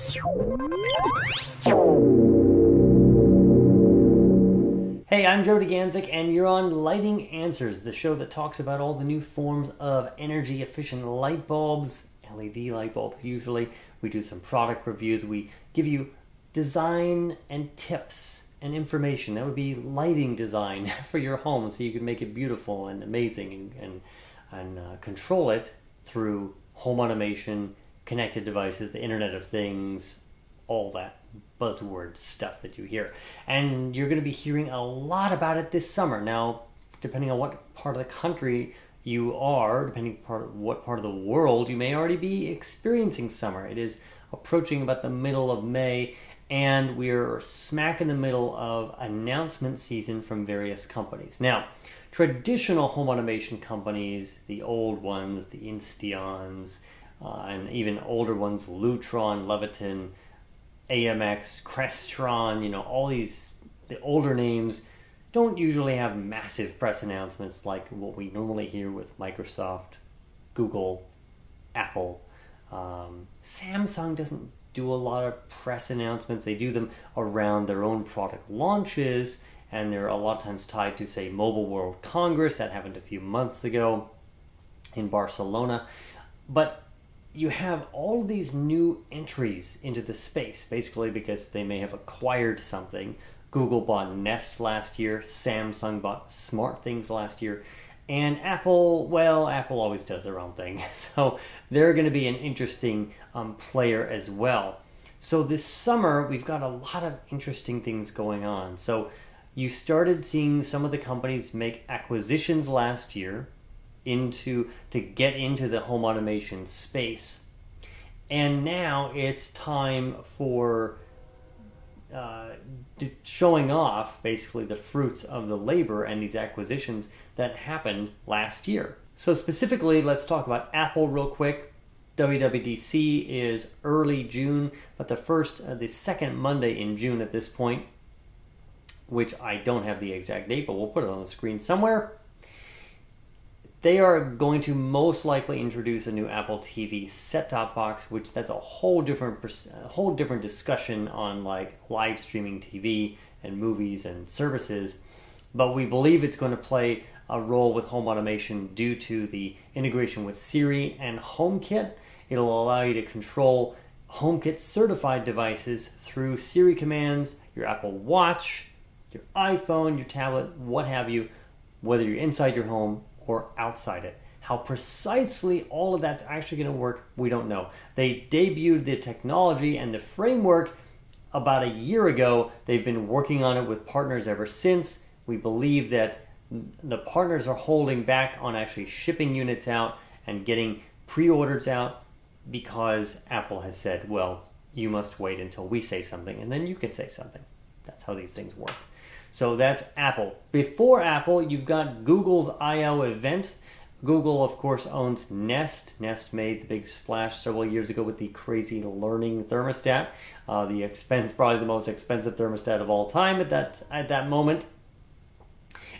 Hey, I'm Joe DeGanzik, and you're on Lighting Answers, the show that talks about all the new forms of energy-efficient light bulbs, LED light bulbs usually. We do some product reviews. We give you design and tips and information. That would be lighting design for your home so you can make it beautiful and amazing and control it through home automation, connected devices, the Internet of Things, all that buzzword stuff that you hear. And you're going to be hearing a lot about it this summer. Now, depending on what part of the country you are, depending on what part of the world, you may already be experiencing summer. It is approaching about the middle of May, and we're smack in the middle of announcement season from various companies. Now, traditional home automation companies, the old ones, the Insteons, and even older ones, Lutron, Leviton, AMX, Crestron, all these, the older names, don't usually have massive press announcements like what we normally hear with Microsoft, Google, Apple. Samsung doesn't do a lot of press announcements. They do them around their own product launches, and they're a lot of times tied to, say, Mobile World Congress. That happened a few months ago in Barcelona. But you have all these new entries into the space, basically because they may have acquired something. Google bought Nest last year, Samsung bought SmartThings last year, and Apple, well, Apple always does their own thing. So they're going to be an interesting player as well. So this summer, we've got a lot of interesting things going on. So you started seeing some of the companies make acquisitions last year to get into the home automation space. And now it's time for showing off basically the fruits of the labor and these acquisitions that happened last year. So specifically, let's talk about Apple real quick. WWDC is early June, but the second Monday in June at this point, which I don't have the exact date, but we'll put it on the screen somewhere. They are going to most likely introduce a new Apple TV set-top box, which that's a whole different discussion on like live streaming TV and movies and services. But we believe it's going to play a role with home automation due to the integration with Siri and HomeKit. It'll allow you to control HomeKit-certified devices through Siri commands, your Apple Watch, your iPhone, your tablet, what have you, whether you're inside your home or outside it. How precisely all of that's actually going to work, we don't know. They debuted the technology and the framework about a year ago. They've been working on it with partners ever since. We believe that the partners are holding back on actually shipping units out and getting pre-orders out because Apple has said, well, you must wait until we say something and then you can say something. That's how these things work. So that's Apple. Before Apple, you've got Google's I/O event. Google, of course, owns Nest. Nest made the big splash several years ago with the crazy learning thermostat. Probably the most expensive thermostat of all time at that moment.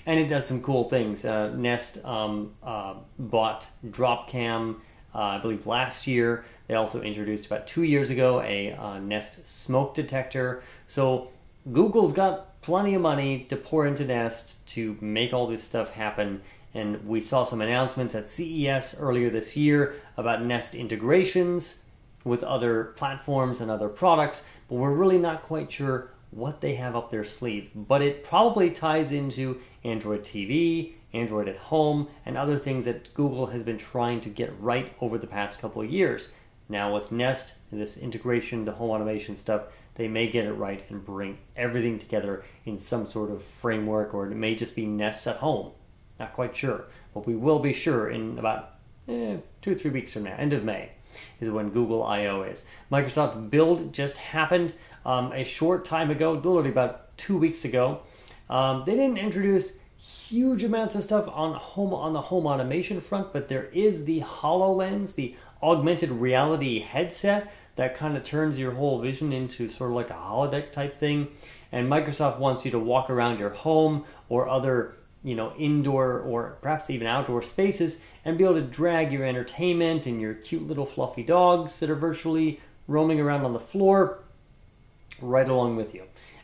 And it does some cool things. Nest bought Dropcam, I believe, last year. They also introduced about 2 years ago a Nest smoke detector. So Google's got plenty of money to pour into Nest to make all this stuff happen. And we saw some announcements at CES earlier this year about Nest integrations with other platforms and other products, but we're really not quite sure what they have up their sleeve. But it probably ties into Android TV, Android at Home, and other things that Google has been trying to get right over the past couple of years. Now with Nest, this integration, the home automation stuff, they may get it right and bring everything together in some sort of framework, or it may just be Nest at Home. Not quite sure, but we will be sure in about 2 or 3 weeks from now. End of May is when Google I/O is. Microsoft Build just happened a short time ago, literally about 2 weeks ago. They didn't introduce huge amounts of stuff on the home automation front, but there is the HoloLens, the augmented reality headset that kind of turns your whole vision into sort of like a holodeck type thing. And Microsoft wants you to walk around your home or other indoor or perhaps even outdoor spaces and be able to drag your entertainment and your cute little fluffy dogs that are virtually roaming around on the floor right along with you.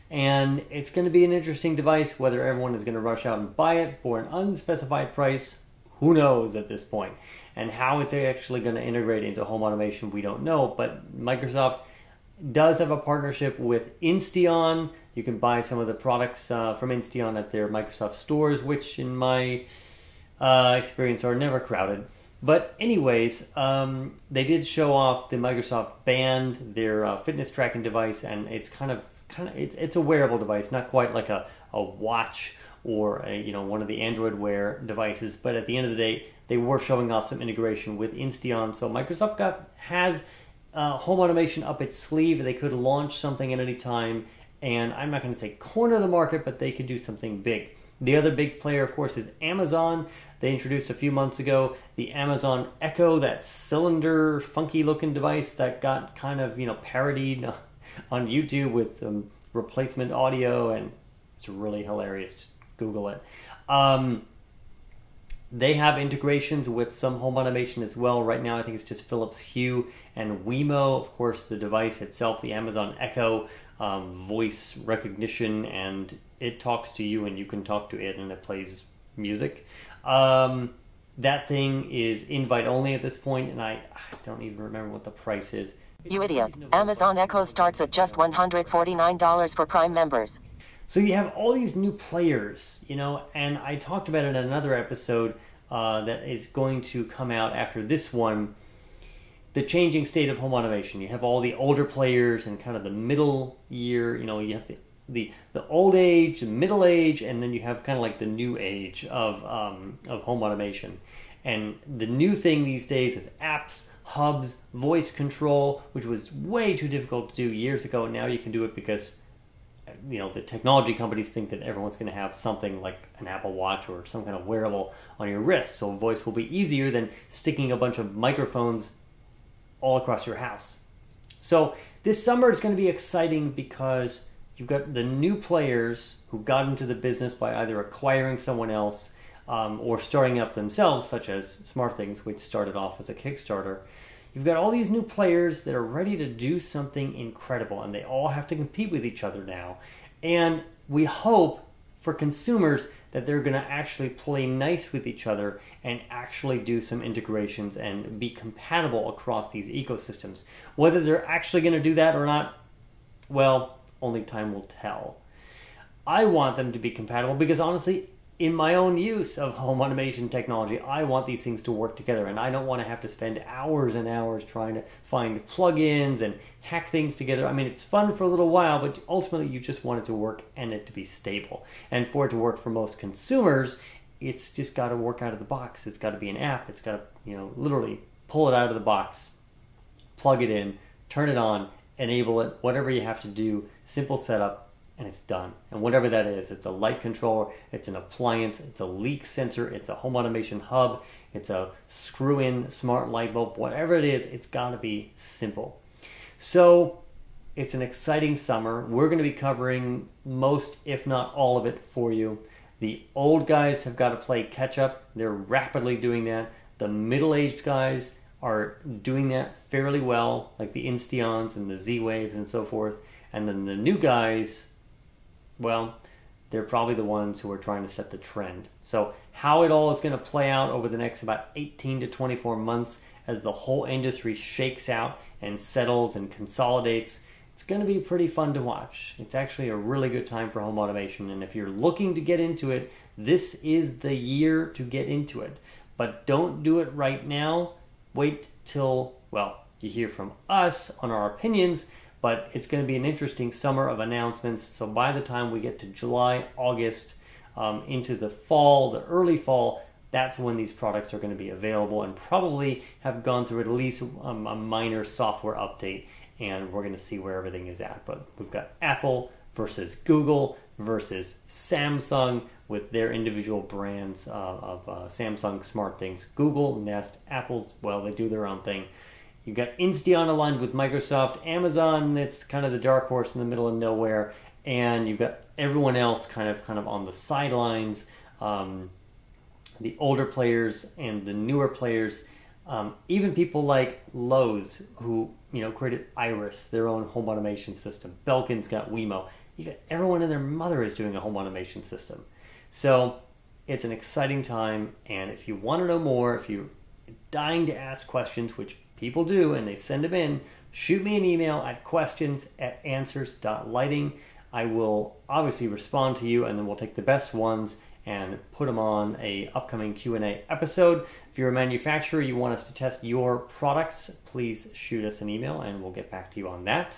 And it's going to be an interesting device. Whether everyone is going to rush out and buy it for an unspecified price, who knows at this point. And how it's actually going to integrate into home automation, we don't know. But Microsoft does have a partnership with Insteon. You can buy some of the products from Insteon at their Microsoft stores, which in my experience are never crowded. But anyways, they did show off the Microsoft Band, their fitness tracking device, and it's it's a wearable device, not quite like a watch or one of the Android Wear devices. But at the end of the day, they were showing off some integration with Insteon. So Microsoft has home automation up its sleeve. They could launch something at any time, and I'm not going to say corner the market, but they could do something big. The other big player, of course, is Amazon. They introduced a few months ago the Amazon Echo, that cylinder, funky-looking device that got kind of, parodied on YouTube with replacement audio, and it's really hilarious. Just Google it. They have integrations with some home automation as well. Right now, I think it's just Philips Hue and Wemo. Of course, the device itself, the Amazon Echo, voice recognition, and it talks to you and you can talk to it, and it plays music. That thing is invite only at this point, and I don't even remember what the price is. You idiot. Amazon Echo starts at just $149 for Prime members. So you have all these new players, and I talked about it in another episode that is going to come out after this one, the changing state of home automation. You have all the older players and kind of the middle year, you have the old age, the middle age, and then you have kind of like the new age of home automation. And the new thing these days is apps, hubs, voice control, which was way too difficult to do years ago. Now you can do it because the technology companies think that everyone's going to have something like an Apple Watch or some kind of wearable on your wrist. So voice will be easier than sticking a bunch of microphones all across your house. So this summer is going to be exciting because you've got the new players who got into the business by either acquiring someone else or starting up themselves, such as SmartThings, which started off as a Kickstarter. You've got all these new players that are ready to do something incredible, and they all have to compete with each other now. And we hope for consumers that they're going to actually play nice with each other and actually do some integrations and be compatible across these ecosystems. Whether they're actually going to do that or not, well, only time will tell. I want them to be compatible because honestly, in my own use of home automation technology, I want these things to work together, and I don't want to have to spend hours and hours trying to find plugins and hack things together. I mean, it's fun for a little while, but ultimately you just want it to work and it to be stable. And for it to work for most consumers, it's just got to work out of the box. It's got to be an app. It's got to, literally pull it out of the box, plug it in, turn it on, enable it, whatever you have to do, simple setup, and it's done. And whatever that is, it's a light controller, it's an appliance, it's a leak sensor, it's a home automation hub, it's a screw-in smart light bulb, whatever it is, it's got to be simple. So it's an exciting summer. We're going to be covering most, if not all of it for you. The old guys have got to play catch up. They're rapidly doing that. The middle-aged guys are doing that fairly well, like the Insteons and the Z-Waves and so forth. And then the new guys, well, they're probably the ones who are trying to set the trend. So how it all is going to play out over the next about 18 to 24 months as the whole industry shakes out and settles and consolidates, it's going to be pretty fun to watch. It's actually a really good time for home automation, and if you're looking to get into it, this is the year to get into it. But don't do it right now. Wait till, well, you hear from us on our opinions, but it's going to be an interesting summer of announcements. So by the time we get to July, August, into the fall, the early fall, that's when these products are going to be available and probably have gone through at least a minor software update, and we're going to see where everything is at. But we've got Apple versus Google versus Samsung with their individual brands of Samsung SmartThings. Google, Nest, Apple's, well, they do their own thing. You've got Insteon aligned with Microsoft, Amazon, it's kind of the dark horse in the middle of nowhere, and you've got everyone else kind of on the sidelines, the older players and the newer players. Even people like Lowe's, who created Iris, their own home automation system. Belkin's got Wemo. Everyone and their mother is doing a home automation system. So it's an exciting time, and if you want to know more, if you're dying to ask questions, which people do, and they send them in, shoot me an email at questions@answers.lighting. I will obviously respond to you, and then we'll take the best ones and put them on a upcoming Q&A episode. If you're a manufacturer, you want us to test your products, please shoot us an email and we'll get back to you on that.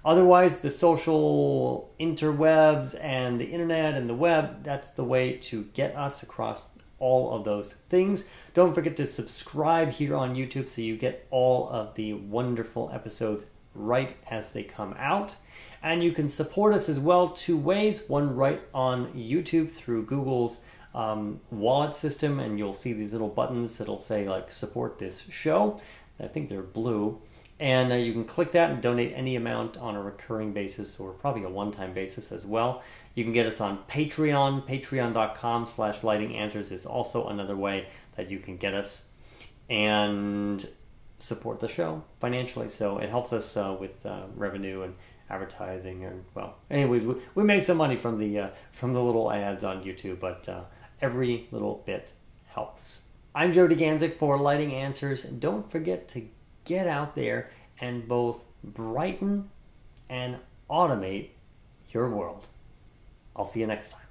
Otherwise, the social interwebs and the internet and the web, that's the way to get us across all of those things. Don't forget to subscribe here on YouTube so you get all of the wonderful episodes right as they come out. And you can support us as well two ways. One right on YouTube through Google's wallet system, and you'll see these little buttons that'll say like support this show. I think they're blue. And you can click that and donate any amount on a recurring basis, or probably a one-time basis as well. You can get us on Patreon. Patreon.com/lightinganswers is also another way that you can get us and support the show financially. So it helps us with revenue and advertising, and well, anyways, we make some money from the little ads on YouTube, but every little bit helps. I'm Joe DeGanzik for Lighting Answers. Don't forget to get out there and both brighten and automate your world. I'll see you next time.